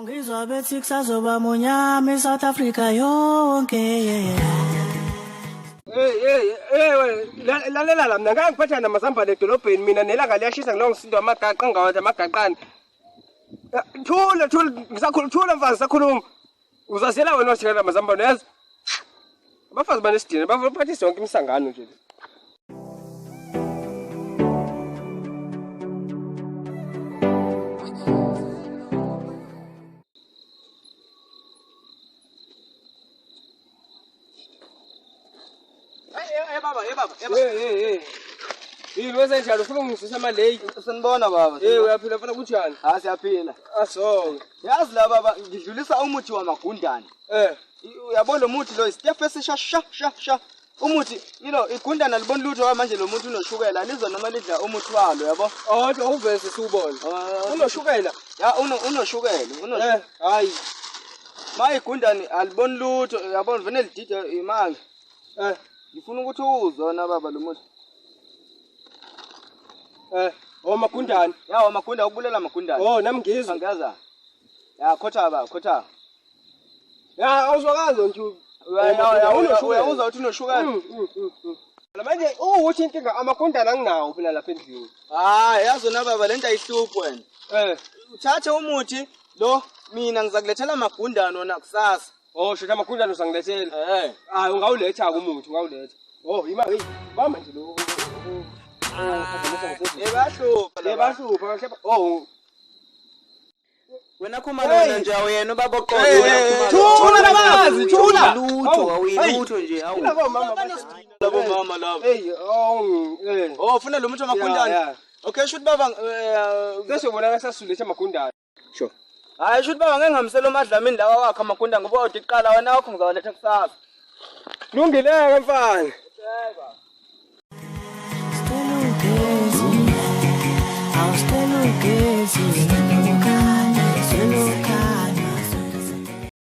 Ngizwa bethi kusazoba munyama South Africa yonke. Lalela la mina ngeke ngiphatha namazambane edolobheni mina nelanga liyashisa ngilongisindo amagaqa ngawathi amagaqani. Thula ngisakhuluma mfazi sakhuluma. Uzazela wena washela namazambane yazi. Abafazi banesidina baphathisa yonke imisangano nje. Yini wenza njalo ufuna ungisisa amaleki Usanibona baba. Uyaphila ufuna kunjani? Siyaphila. Asonke. Yazi la baba ngidlulisa umuthi wamagundane. Uyabona lo muthi lo isitefu esisha. Umuthi igundane libona lutho manje lo muthi unoshukela lizo noma lidla umuthi walo yabo. Kodwa uvese siubona. Unoshukela? Ya unoshukela. Hayi. Maye igundane aliboni lutho yabona vele lidida imanga. Ngifuna ukuthi uzona baba lo muthi. Magundane. Ya wamagundane ukubulela amagundane. Nami ngizwa. Angaza. Ya khotha. Ya awuzwakazi nje. Uyawuza uthi unoshukela. Manje uthi inkinga amagundane anginawo phela lapha endlini. Yazona baba lento ayihluphi wena. Uthathe umuthi lo mina ngizakulethela amagundane wona kusasa. Shona amagundane uzangilethela. Ungawuletha umuthi ungawuletha. Imali bamba nje lo. Ebahlupha. Wena khumana nje awuyena ubaba oqobo thula nabazi thula lutho awuyilutho nje awu labo mama labo ufuna lo muthi wamagundane. Okay shoot baba bese bona ngasasuletha amagundane sure shoot baba ngeke ngihambisela umadlamini lawa wakhe amagundane ngoba uthi iqala wena wakho ngizawaletha kusasa lungileke mfana. Yebo.